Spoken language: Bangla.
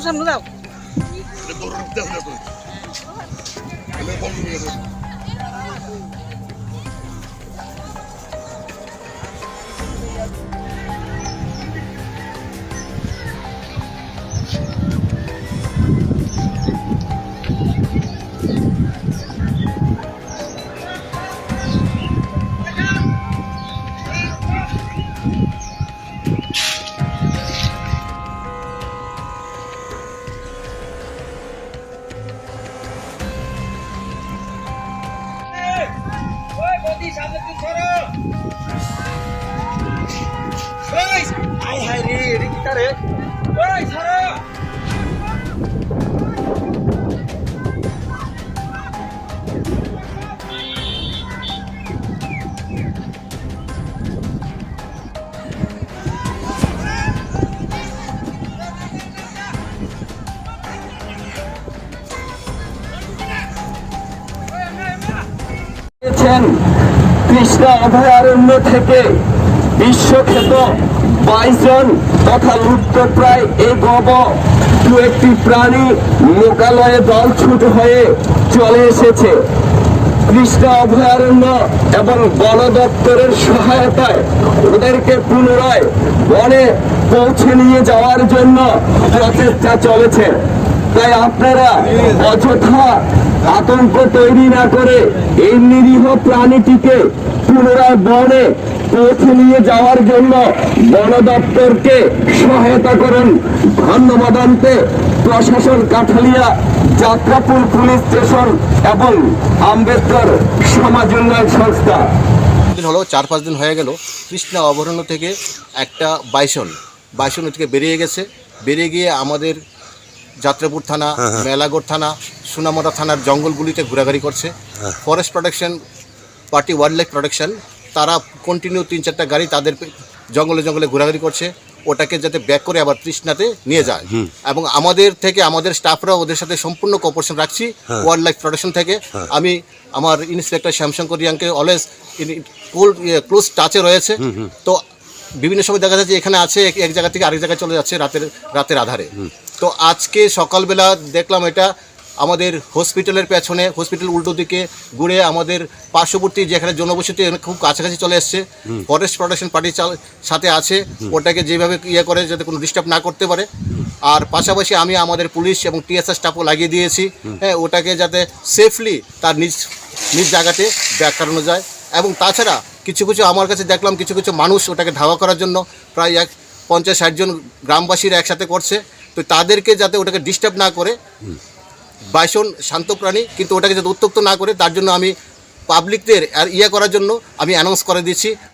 সামনে দাও। কৃষ্ণা অভয়ারণ্য থেকে বিশ্বখ্যাত বাইসন তথা লুপ্তপ্রায় এই গব দু একটি প্রাণী লোকালয়ে দলছুট হয়ে চলে এসেছে। কৃষ্ণা অভয়ারণ্য এবং বন দপ্তরের সহায়তায় ওদেরকে পুনরায় বনে পৌঁছে নিয়ে যাওয়ার জন্য প্রচেষ্টা চলেছে। তাই আপনারা অযথা আতঙ্ক তৈরি না করে এই নিরীহ প্রাণীটিকে পুনরায় বনে পৌঁছে নিয়ে যাওয়ার জন্য বন দপ্তরকে সহায়তা করুন। ধন্যবাদ আনতে প্রশাসন, কাঠালিয়া, যাত্রাপুর পুলিশ স্টেশন এবং আম্বেদকর সমাজ উন্নয়ন সংস্থা। দিন হলো 4-5 দিন হয়ে গেল কৃষ্ণা অভয়ারণ্য থেকে একটা বাইসন থেকে বেরিয়ে গেছে। বেরিয়ে গিয়ে আমাদের যাত্রাপুর থানা, মেলাগড় থানা, সোনামুড়া থানার জঙ্গলগুলিতে ঘোরাঘুরি করছে। Forest protection party, wild life protection, তারা কন্টিনিউ 3-4টা গাড়ি তাদের জঙ্গলে জঙ্গলে ঘোরাঘুরি করছে, ওটাকে যাতে ব্যাক করে আবার তৃষ্ণাতে নিয়ে যায়। এবং আমাদের থেকে আমাদের স্টাফরা ওদের সাথে সম্পূর্ণ কোঅপারেশন রাখছি ওয়াইল্ড লাইফ প্রোটেকশন থেকে। আমি আমার ইন্সপেক্টর শ্যামশঙ্কর রিয়াংকে অলওয়েজ ক্লোজ টাচে রয়েছে। তো বিভিন্ন সময় দেখা যাচ্ছে এখানে আছে, এক জায়গা থেকে আরেক জায়গায় চলে যাচ্ছে রাতের আধারে। তো আজকে সকালবেলা দেখলাম এটা আমাদের হসপিটালের পেছনে, হসপিটাল উল্টো দিকে ঘুরে আমাদের পার্শ্ববর্তী যেখানে জনবসতি খুব কাছাকাছি চলে এসছে। ফরেস্ট প্রোটেকশন পার্টির সাথে আছে, ওটাকে যেভাবে করে যাতে কোনো ডিস্টার্ব না করতে পারে। আর পাশাপাশি আমি আমাদের পুলিশ এবং টিএসআর স্টাফও লাগিয়ে দিয়েছি, হ্যাঁ, ওটাকে যাতে সেফলি তার নিজ জায়গাতে ব্যাক করানো যায়। এবং তাছাড়া কিছু আমার কাছে দেখলাম কিছু মানুষ ওটাকে ধাওয়া করার জন্য প্রায় 50-60 জন গ্রামবাসীরা একসাথে করছে। তো তাদেরকে যাতে ওটাকে ডিস্টার্ব না করে, বাইসন শান্ত প্রাণী, কিন্তু ওটাকে যাতে উত্ত্যক্ত না করে, তার জন্য আমি পাবলিকদের আর করার জন্য আমি অ্যানাউন্স করে দিচ্ছি।